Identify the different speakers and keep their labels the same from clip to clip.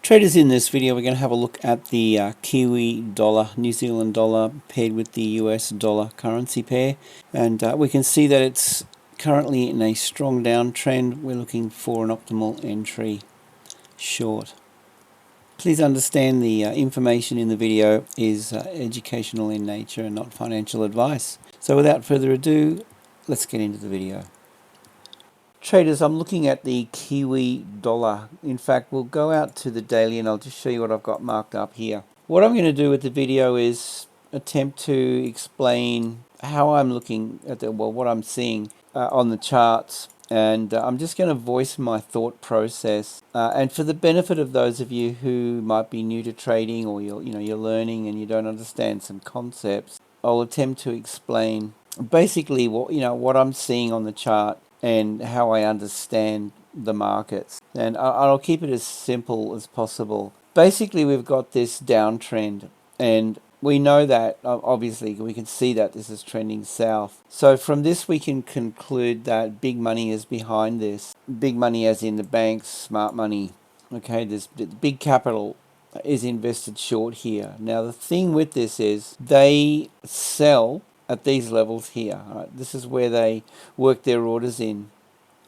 Speaker 1: Traders, in this video we're going to have a look at the Kiwi dollar, New Zealand dollar paired with the US dollar currency pair, and we can see that it's currently in a strong downtrend. We're looking for an optimal entry short. Please understand the information in the video is educational in nature and not financial advice. So without further ado, let's get into the video. Traders, I'm looking at the Kiwi dollar. In fact, we'll go out to the daily and I'll just show you what I've got marked up here. What I'm going to do with the video is attempt to explain how I'm looking at what I'm seeing on the charts, and I'm just going to voice my thought process. And for the benefit of those of you who might be new to trading, or you're learning and you don't understand some concepts, I'll attempt to explain basically what I'm seeing on the chart and how I understand the markets. And I'll keep it as simple as possible. Basically, we've got this downtrend, and we know that, obviously, we can see that this is trending south. So from this, we can conclude that big money is behind this. Big money as in the banks, smart money. Okay, this big capital is invested short here. Now, the thing with this is they sell at these levels here. Right? This is where they work their orders in,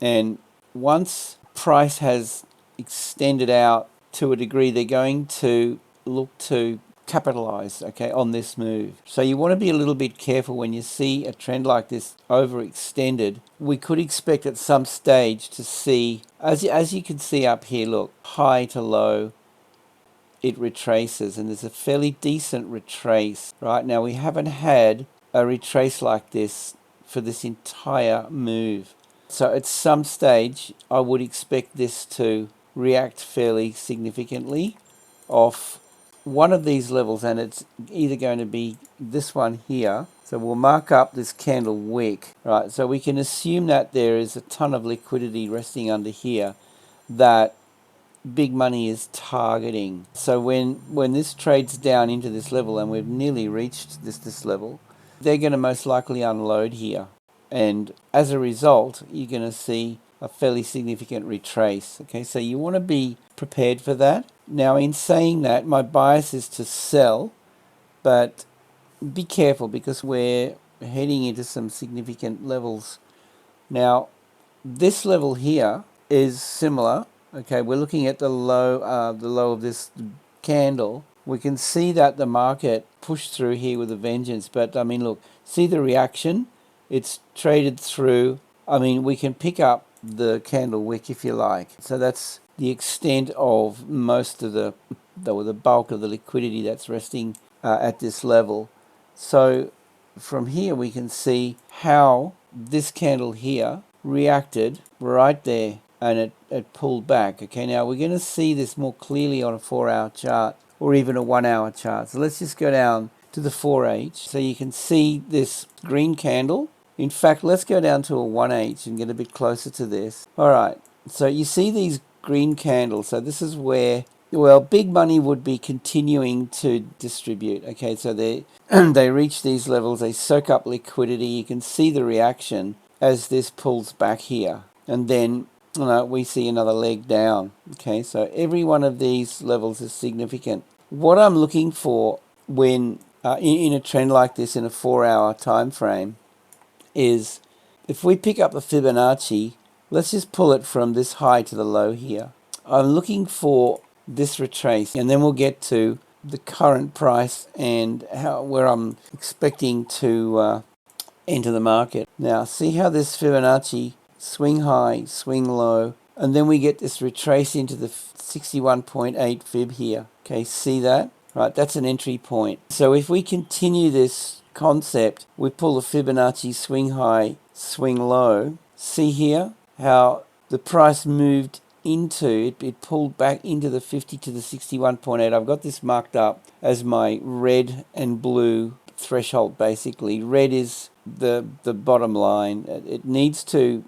Speaker 1: and once price has extended out to a degree, they're going to look to capitalize, okay, on this move. So you want to be a little bit careful when you see a trend like this overextended. We could expect at some stage to see, as you can see up here, look, high to low, it retraces, and there's a fairly decent retrace. Right now, we haven't had a retrace like this for this entire move. So at some stage, I would expect this to react fairly significantly off one of these levels, and it's either going to be this one here. So we'll mark up this candle wick, right? So we can assume that there is a ton of liquidity resting under here that big money is targeting. So when this trades down into this level, and we've nearly reached this level, they're going to most likely unload here, and as a result you're going to see a fairly significant retrace. Okay, so you want to be prepared for that. Now, in saying that, my bias is to sell, but be careful because we're heading into some significant levels. Now, this level here is similar. Okay, we're looking at the low of this candle. We can see that the market pushed through here with a vengeance, but I mean, look, see the reaction? It's traded through. I mean, we can pick up the candle wick if you like. So that's the extent of most of the bulk of the liquidity that's resting at this level. So from here we can see how this candle here reacted right there, and it pulled back. Okay, now we're going to see this more clearly on a 4-hour chart or even a 1-hour chart. So let's just go down to the 4H so you can see this green candle. In fact, let's go down to a 1H and get a bit closer to this. All right, so you see these green candles. So this is where, well, big money would be continuing to distribute. Okay, so they reach these levels, they soak up liquidity. You can see the reaction as this pulls back here, and then we see another leg down. Okay, so every one of these levels is significant. What I'm looking for when in a trend like this in a 4-hour time frame is, if we pick up the Fibonacci, let's just pull it from this high to the low here. I'm looking for this retrace, and then we'll get to the current price and where I'm expecting to enter the market. Now, see how this Fibonacci swing high, swing low, and then we get this retrace into the 61.8 fib here. Okay, see that? Right, that's an entry point. So if we continue this concept, we pull the Fibonacci swing high, swing low. See here how the price moved into it pulled back into the 50 to the 61.8. I've got this marked up as my red and blue threshold. Basically, red is the bottom line. It needs to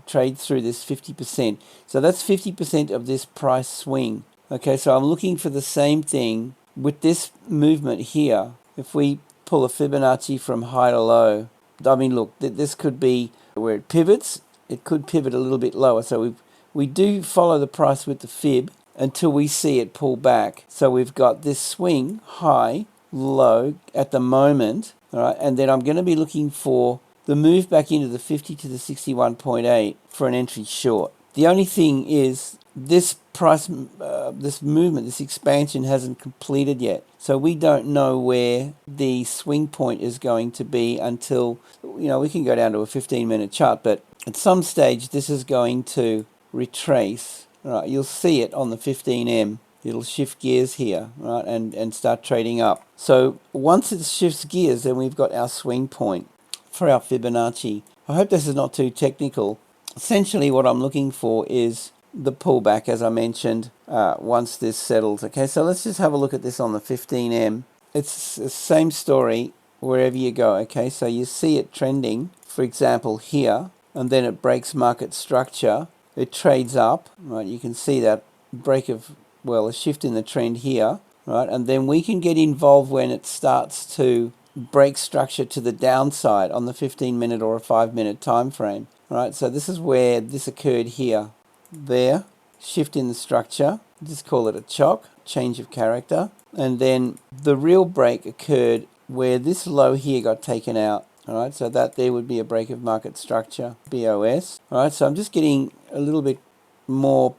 Speaker 1: trade through this 50%. So that's 50% of this price swing. Okay, so I'm looking for the same thing with this movement here. If we pull a Fibonacci from high to low, I mean, look, this could be where it pivots. It could pivot a little bit lower. So we do follow the price with the fib, until we see it pull back. So we've got this swing high, low at the moment, all right, and then I'm going to be looking for the move back into the 50 to the 61.8 for an entry short. The only thing is this price, this movement, this expansion hasn't completed yet. So we don't know where the swing point is going to be until, we can go down to a 15-minute chart, but at some stage this is going to retrace. Right, you'll see it on the 15M. It'll shift gears here, right, and start trading up. So once it shifts gears, then we've got our swing point for our Fibonacci. I hope this is not too technical. Essentially what I'm looking for is the pullback, as I mentioned, once this settles. Okay, so let's just have a look at this on the 15M. It's the same story wherever you go. Okay, so you see it trending, for example, here, and then it breaks market structure. It trades up, right? You can see that a shift in the trend here, right? And then we can get involved when it starts to break structure to the downside on the 15-minute or a 5-minute time frame, right? So this is where this occurred here. There, shift in the structure, just call it a chock, change of character. And then the real break occurred where this low here got taken out. All right, so that there would be a break of market structure, BOS. All right, so I'm just getting a little bit more,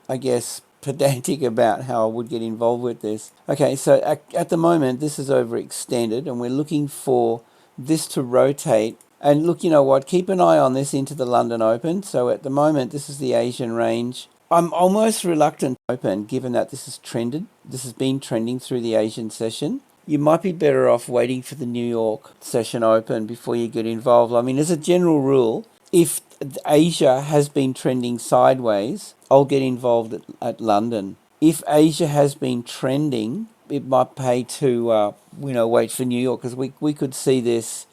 Speaker 1: I guess, pedantic about how I would get involved with this. Okay, so at the moment, this is overextended, and we're looking for this to rotate. And look, you know what? Keep an eye on this into the London Open. So at the moment, this is the Asian range. I'm almost reluctant to open, given that this has trended. This has been trending through the Asian session. You might be better off waiting for the New York session open before you get involved. I mean, as a general rule, if Asia has been trending sideways, I'll get involved at London. If Asia has been trending, it might pay to wait for New York, because we could see this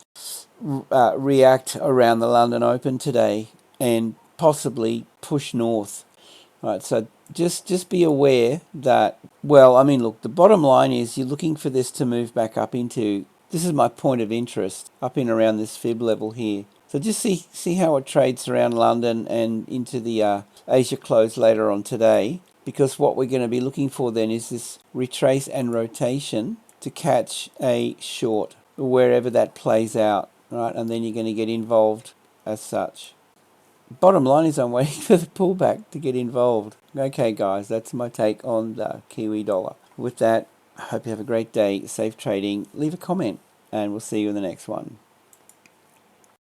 Speaker 1: react around the London Open today and possibly push north. Right, so just be aware that, look, the bottom line is you're looking for this to move back up into, this is my point of interest, up in around this fib level here. So just see how it trades around London and into the Asia close later on today, because what we're going to be looking for then is this retrace and rotation to catch a short wherever that plays out, right? And then you're going to get involved as such. Bottom line is I'm waiting for the pullback to get involved. Okay, guys, that's my take on the Kiwi dollar. With that, I hope you have a great day. Safe trading. Leave a comment, and we'll see you in the next one.